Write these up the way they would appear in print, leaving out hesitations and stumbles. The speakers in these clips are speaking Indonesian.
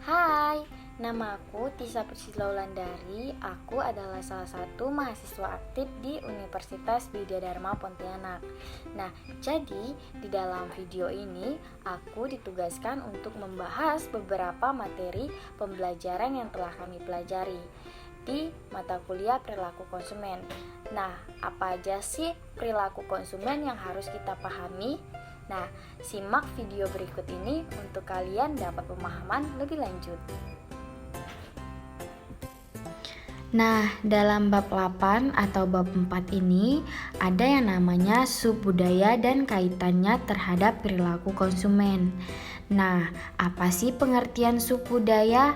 Hai, nama aku Tisa Priscilla Wulandari. Aku adalah salah satu mahasiswa aktif di Universitas Widya Dharma Pontianak. Nah, jadi di dalam video ini aku ditugaskan untuk membahas beberapa materi pembelajaran yang telah kami pelajari di mata kuliah perilaku konsumen. Nah, apa aja sih perilaku konsumen yang harus kita pahami? Nah, simak video berikut ini untuk kalian dapat pemahaman lebih lanjut. Nah, dalam bab 8 atau bab 4 ini ada yang namanya subbudaya dan kaitannya terhadap perilaku konsumen. Nah, apa sih pengertian subbudaya?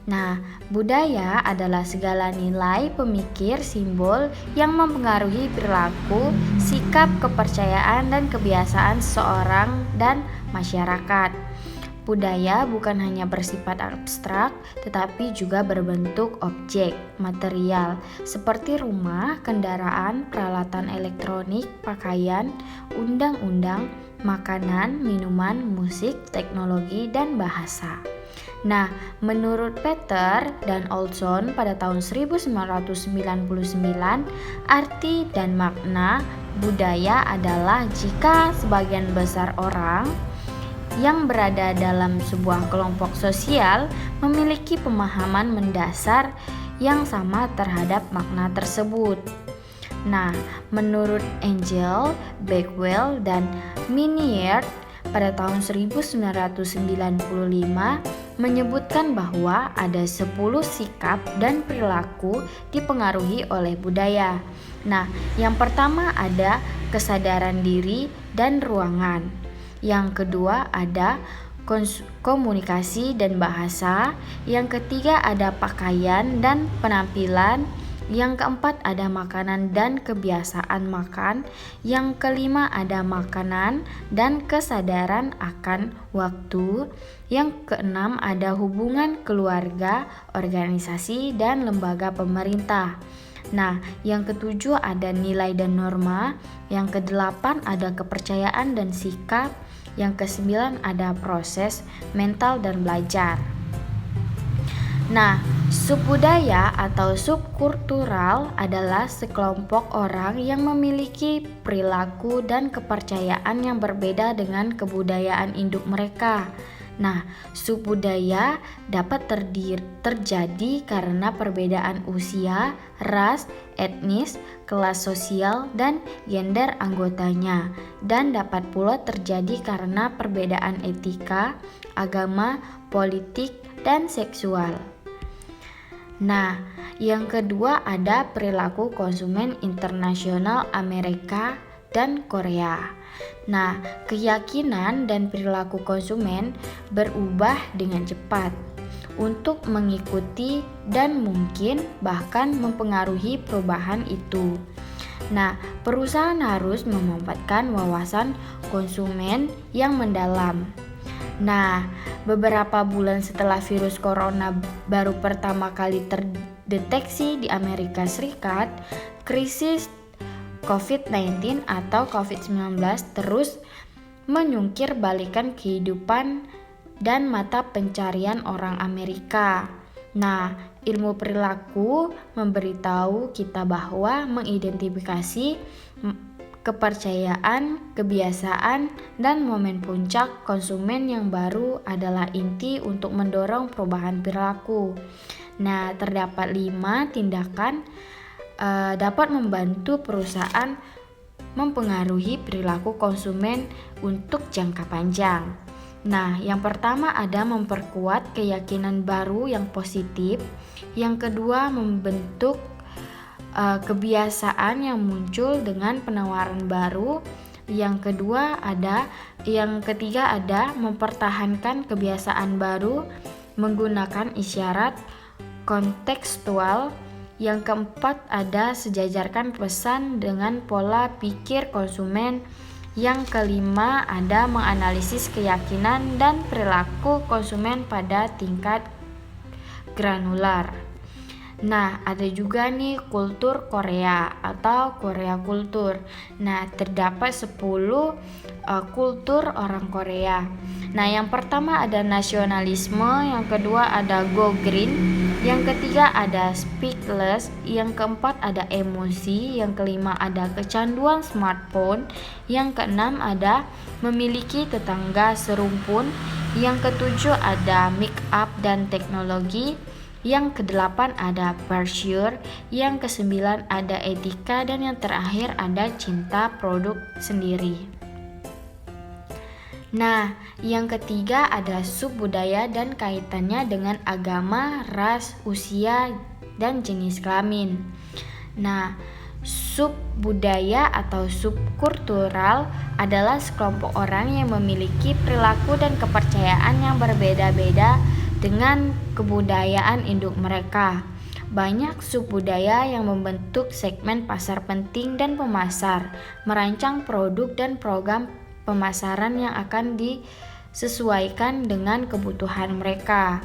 Nah, budaya adalah segala nilai, pemikir, simbol yang mempengaruhi perilaku, sikap, kepercayaan, dan kebiasaan seseorang dan masyarakat. Budaya bukan hanya bersifat abstrak, tetapi juga berbentuk objek, material, seperti rumah, kendaraan, peralatan elektronik, pakaian, undang-undang, makanan, minuman, musik, teknologi, dan bahasa. Nah, menurut Peter dan Olson pada tahun 1999, arti dan makna budaya adalah jika sebagian besar orang yang berada dalam sebuah kelompok sosial memiliki pemahaman mendasar yang sama terhadap makna tersebut. Nah, menurut Angel, Bakewell, dan Minier pada tahun 1995 menyebutkan bahwa ada 10 sikap dan perilaku dipengaruhi oleh budaya. Nah, yang pertama ada kesadaran diri dan ruangan. Yang kedua ada komunikasi dan bahasa. Yang ketiga ada pakaian dan penampilan. Yang keempat ada makanan dan kebiasaan makan. Yang kelima ada makanan dan kesadaran akan waktu. Yang keenam ada hubungan keluarga, organisasi, dan lembaga pemerintah. Nah, yang ketujuh ada nilai dan norma. Yang kedelapan ada kepercayaan dan sikap. Yang kesembilan ada proses mental dan belajar. Nah, subbudaya atau subkultural adalah sekelompok orang yang memiliki perilaku dan kepercayaan yang berbeda dengan kebudayaan induk mereka. Nah, subbudaya dapat terjadi karena perbedaan usia, ras, etnis, kelas sosial, dan gender anggotanya, dan dapat pula terjadi karena perbedaan etika, agama, politik, dan seksual. Nah, yang kedua ada perilaku konsumen internasional Amerika dan Korea. Nah, keyakinan dan perilaku konsumen berubah dengan cepat untuk mengikuti dan mungkin bahkan mempengaruhi perubahan itu. Nah, perusahaan harus memanfaatkan wawasan konsumen yang mendalam. Nah, beberapa bulan setelah virus corona baru pertama kali terdeteksi di Amerika Serikat, krisis COVID-19 atau COVID-19 terus menyungkir balikan kehidupan dan mata pencarian orang Amerika. Nah, ilmu perilaku memberitahu kita bahwa mengidentifikasi kepercayaan, kebiasaan, dan momen puncak konsumen yang baru adalah inti untuk mendorong perubahan perilaku. Nah, terdapat 5 tindakan dapat membantu perusahaan mempengaruhi perilaku konsumen untuk jangka panjang. Nah, yang pertama ada memperkuat keyakinan baru yang positif. Yang kedua, membentuk kebiasaan yang muncul dengan penawaran baru. Yang ketiga ada mempertahankan kebiasaan baru menggunakan isyarat kontekstual. Yang keempat ada sejajarkan pesan dengan pola pikir konsumen. Yang kelima ada menganalisis keyakinan dan perilaku konsumen pada tingkat granular. Nah, ada juga nih kultur Korea atau Korea kultur. Nah, terdapat 10 kultur orang Korea. Nah, yang pertama ada nasionalisme, yang kedua ada go green, yang ketiga ada speak less, yang keempat ada emosi, yang kelima ada kecanduan smartphone, yang keenam ada memiliki tetangga serumpun, yang ketujuh ada make up dan teknologi, yang kedelapan ada pursuit, yang kesembilan ada etika, dan yang terakhir ada cinta produk sendiri. Nah, yang ketiga ada subbudaya dan kaitannya dengan agama, ras, usia, dan jenis kelamin. Nah, subbudaya atau subkultural adalah sekelompok orang yang memiliki perilaku dan kepercayaan yang berbeda-beda dengan kebudayaan induk mereka. Banyak subbudaya yang membentuk segmen pasar penting dan pemasar, merancang produk dan program pemasaran yang akan disesuaikan dengan kebutuhan mereka.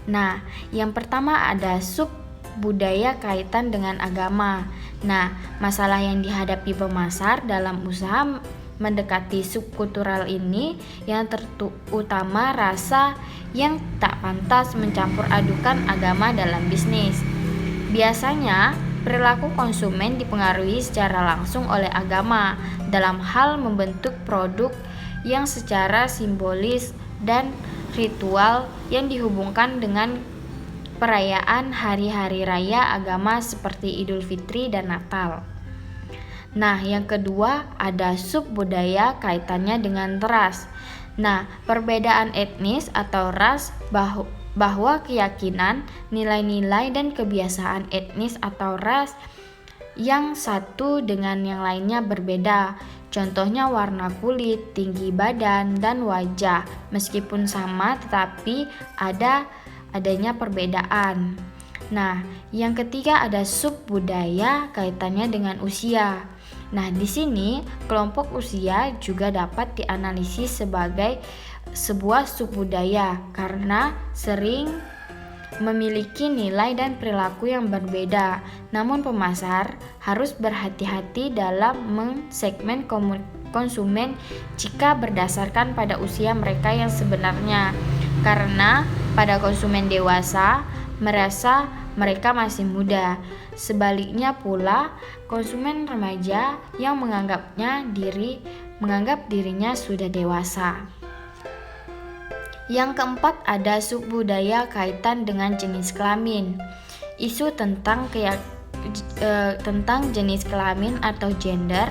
Nah, yang pertama ada subbudaya kaitan dengan agama. Nah, masalah yang dihadapi pemasar dalam usaha mendekati subkultural ini yang terutama rasa yang tak pantas mencampur adukan agama dalam bisnis. Biasanya, perilaku konsumen dipengaruhi secara langsung oleh agama dalam hal membentuk produk yang secara simbolis dan ritual yang dihubungkan dengan perayaan hari-hari raya agama seperti Idul Fitri dan Natal. Nah, yang kedua ada subbudaya kaitannya dengan ras. Nah, perbedaan etnis atau ras bahwa keyakinan, nilai-nilai dan kebiasaan etnis atau ras yang satu dengan yang lainnya berbeda. Contohnya warna kulit, tinggi badan, dan wajah. Meskipun sama tetapi adanya perbedaan. Nah, yang ketiga ada subbudaya kaitannya dengan usia. Nah, di sini kelompok usia juga dapat dianalisis sebagai sebuah subbudaya karena sering memiliki nilai dan perilaku yang berbeda. Namun pemasar harus berhati-hati dalam mensegmen konsumen jika berdasarkan pada usia mereka yang sebenarnya. Karena pada konsumen dewasa merasa mereka masih muda. Sebaliknya pula, konsumen remaja yang menganggap dirinya sudah dewasa. Yang keempat ada subbudaya kaitan dengan jenis kelamin. Isu tentang jenis kelamin atau gender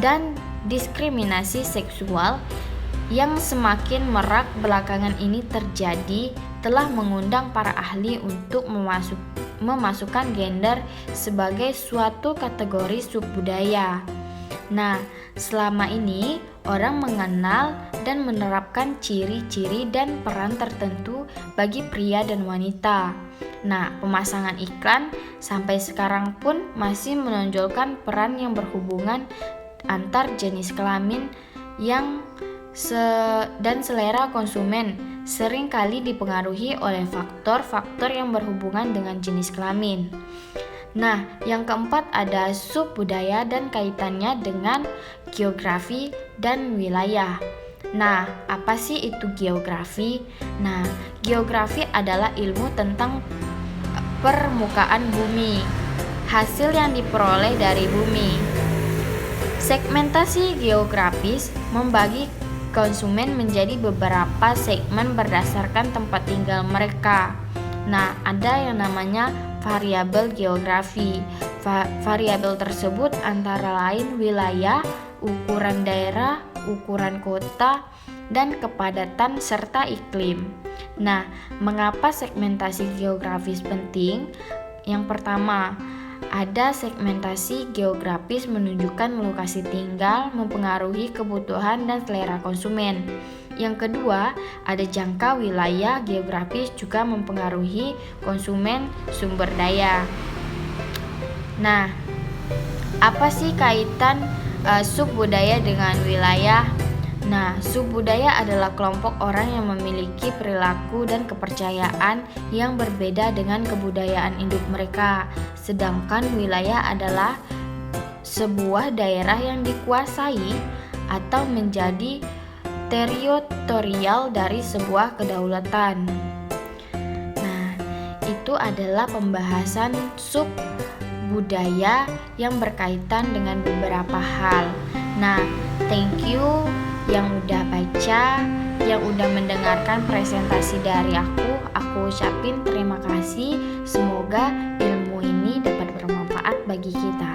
dan diskriminasi seksual yang semakin marak belakangan ini terjadi telah mengundang para ahli untuk memasukkan gender sebagai suatu kategori subbudaya. Nah, selama ini orang mengenal dan menerapkan ciri-ciri dan peran tertentu bagi pria dan wanita. Nah, pemasangan iklan sampai sekarang pun masih menonjolkan peran yang berhubungan antar jenis kelamin dan selera konsumen sering kali dipengaruhi oleh faktor-faktor yang berhubungan dengan jenis kelamin. Nah, yang keempat ada subbudaya dan kaitannya dengan geografi dan wilayah. Nah, apa sih itu geografi? Nah, geografi adalah ilmu tentang permukaan bumi, hasil yang diperoleh dari bumi. Segmentasi geografis membagi konsumen menjadi beberapa segmen berdasarkan tempat tinggal mereka. Nah, ada yang namanya variabel geografi. Variabel tersebut antara lain wilayah, ukuran daerah, ukuran kota, dan kepadatan serta iklim. Nah, mengapa segmentasi geografis penting? Yang pertama, ada segmentasi geografis menunjukkan lokasi tinggal, mempengaruhi kebutuhan dan selera konsumen. Yang kedua, ada jangka wilayah geografis juga mempengaruhi konsumen sumber daya. Nah, apa sih kaitan subbudaya dengan wilayah? Nah, subbudaya adalah kelompok orang yang memiliki perilaku dan kepercayaan yang berbeda dengan kebudayaan induk mereka. Sedangkan wilayah adalah sebuah daerah yang dikuasai atau menjadi teritorial dari sebuah kedaulatan. Nah, itu adalah pembahasan sub budaya yang berkaitan dengan beberapa hal. Nah, thank you yang udah baca, yang udah mendengarkan presentasi dari aku. Aku ucapin terima kasih. Semoga ilmu ini dapat bermanfaat bagi kita.